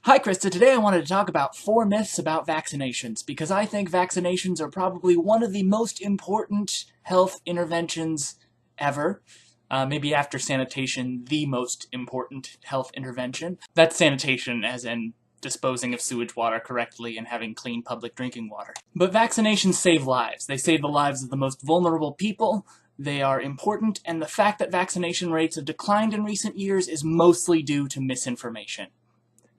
Hi Krista, today I wanted to talk about 4 myths about vaccinations, because I think vaccinations are probably one of the most important health interventions ever. Maybe after sanitation, the most important health intervention. That's sanitation as in disposing of sewage water correctly and having clean public drinking water. But vaccinations save lives. They save the lives of the most vulnerable people. They are important, and the fact that vaccination rates have declined in recent years is mostly due to misinformation.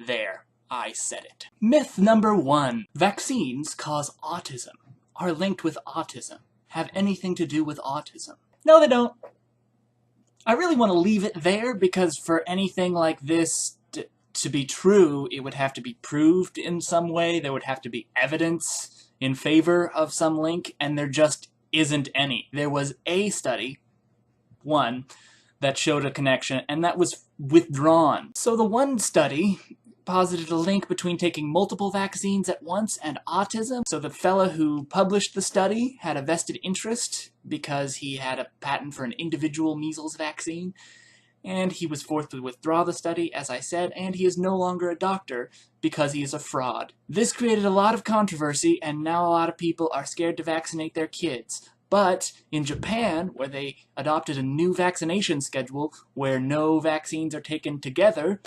There, I said it. Myth number 1. Vaccines cause autism. Are linked with autism. Have anything to do with autism. No, they don't. I really want to leave it there because for anything like this to be true, it would have to be proved in some way. There would have to be evidence in favor of some link, and there just isn't any. There was a study, one, that showed a connection, and that was withdrawn. So the one study posited a link between taking multiple vaccines at once and autism. So the fella who published the study had a vested interest because he had a patent for an individual measles vaccine, and he was forced to withdraw the study, as I said, and he is no longer a doctor because he is a fraud. This created a lot of controversy, and now a lot of people are scared to vaccinate their kids. But in Japan, where they adopted a new vaccination schedule where no vaccines are taken together,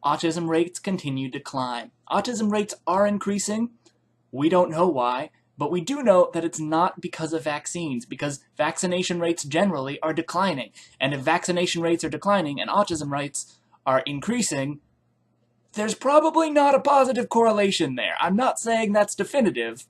autism rates continue to climb. Autism rates are increasing. We don't know why, but we do know that it's not because of vaccines, because vaccination rates generally are declining. And if vaccination rates are declining and autism rates are increasing, there's probably not a positive correlation there. I'm not saying that's definitive,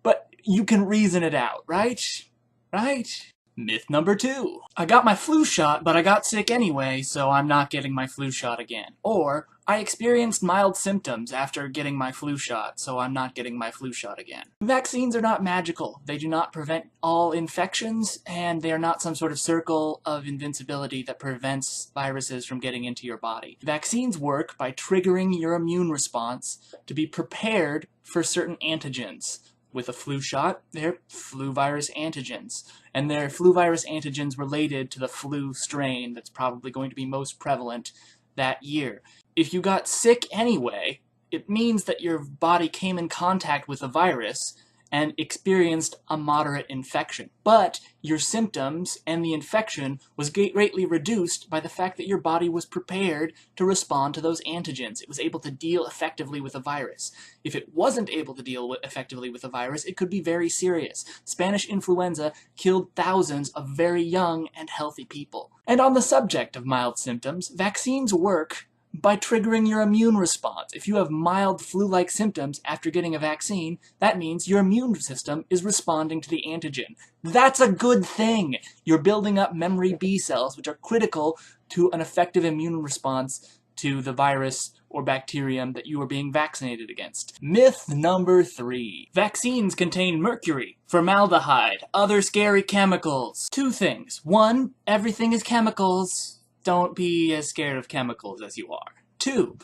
but you can reason it out, right? Right? Myth number 2. I got my flu shot, but I got sick anyway, so I'm not getting my flu shot again. Or, I experienced mild symptoms after getting my flu shot, so I'm not getting my flu shot again. Vaccines are not magical. They do not prevent all infections, and they are not some sort of circle of invincibility that prevents viruses from getting into your body. Vaccines work by triggering your immune response to be prepared for certain antigens. With a flu shot, they're flu virus antigens. And they're flu virus antigens related to the flu strain that's probably going to be most prevalent that year. If you got sick anyway, it means that your body came in contact with a virus and experienced a moderate infection. But your symptoms and the infection was greatly reduced by the fact that your body was prepared to respond to those antigens. It was able to deal effectively with a virus. If it wasn't able to deal effectively with a virus, it could be very serious. Spanish influenza killed thousands of very young and healthy people. And on the subject of mild symptoms, vaccines work by triggering your immune response. If you have mild flu-like symptoms after getting a vaccine, that means your immune system is responding to the antigen. That's a good thing! You're building up memory B cells, which are critical to an effective immune response to the virus or bacterium that you are being vaccinated against. Myth number 3. Vaccines contain mercury, formaldehyde, other scary chemicals. 2 things. 1, everything is chemicals. Don't be as scared of chemicals as you are. 2,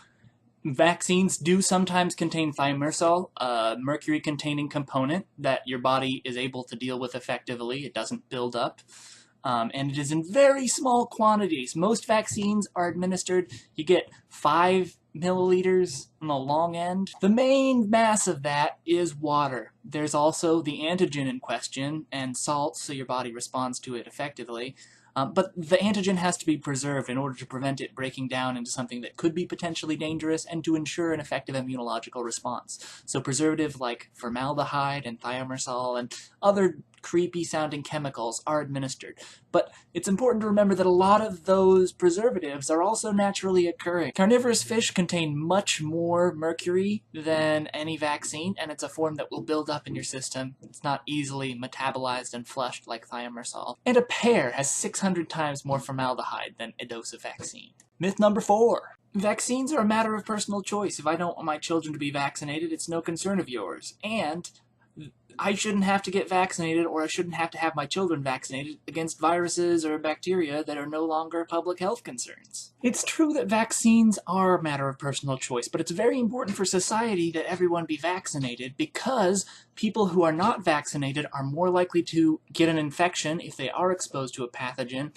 vaccines do sometimes contain thimerosal, a mercury-containing component that your body is able to deal with effectively. It doesn't build up. And it is in very small quantities. Most vaccines are administered, you get 5 milliliters on the long end. The main mass of that is water. There's also the antigen in question and salt, so your body responds to it effectively. But the antigen has to be preserved in order to prevent it breaking down into something that could be potentially dangerous and to ensure an effective immunological response. So preservatives like formaldehyde and thimerosal and other creepy-sounding chemicals are administered. But it's important to remember that a lot of those preservatives are also naturally occurring. Carnivorous fish contain much more mercury than any vaccine, and it's a form that will build up in your system. It's not easily metabolized and flushed like thimerosal. And a pear has 600 times more formaldehyde than a dose of vaccine. Myth number 4. Vaccines are a matter of personal choice. If I don't want my children to be vaccinated, it's no concern of yours. And I shouldn't have to get vaccinated, or I shouldn't have to have my children vaccinated against viruses or bacteria that are no longer public health concerns. It's true that vaccines are a matter of personal choice, but it's very important for society that everyone be vaccinated because people who are not vaccinated are more likely to get an infection if they are exposed to a pathogen,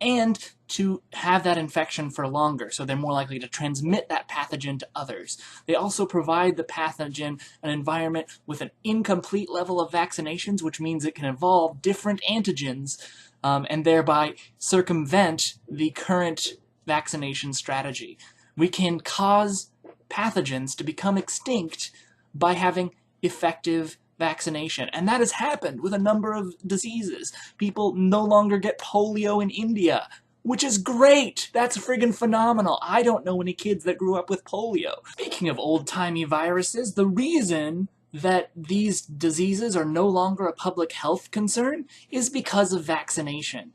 and to have that infection for longer, so they're more likely to transmit that pathogen to others. They also provide the pathogen an environment with an incomplete level of vaccinations, which means it can evolve different antigens and thereby circumvent the current vaccination strategy. We can cause pathogens to become extinct by having effective vaccination. And that has happened with a number of diseases. People no longer get polio in India, which is great. That's friggin' phenomenal. I don't know any kids that grew up with polio. Speaking of old-timey viruses, the reason that these diseases are no longer a public health concern is because of vaccination.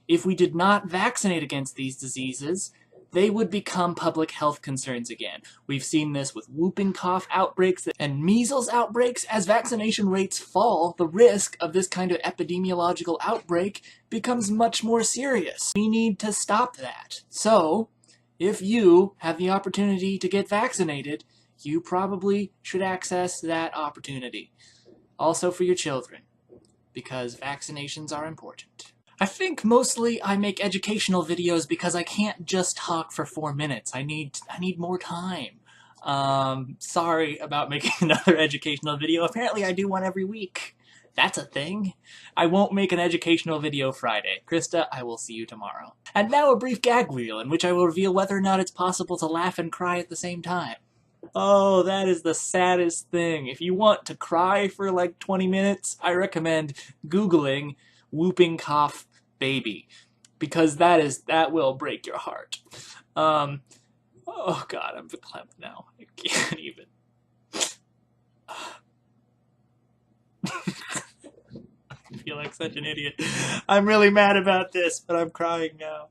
If we did not vaccinate against these diseases, they would become public health concerns again. We've seen this with whooping cough outbreaks and measles outbreaks. As vaccination rates fall, the risk of this kind of epidemiological outbreak becomes much more serious. We need to stop that. So, if you have the opportunity to get vaccinated, you probably should access that opportunity. Also for your children, because vaccinations are important. I think mostly I make educational videos because I can't just talk for 4 minutes. I need more time. Sorry about making another educational video. Apparently I do one every week. That's a thing. I won't make an educational video Friday. Krista, I will see you tomorrow. And now a brief gag wheel in which I will reveal whether or not it's possible to laugh and cry at the same time. Oh, that is the saddest thing. If you want to cry for like 20 minutes, I recommend Googling whooping cough baby, because that will break your heart. Oh god, I'm verklempt now. I can't even. I feel like such an idiot. I'm really mad about this, but I'm crying now.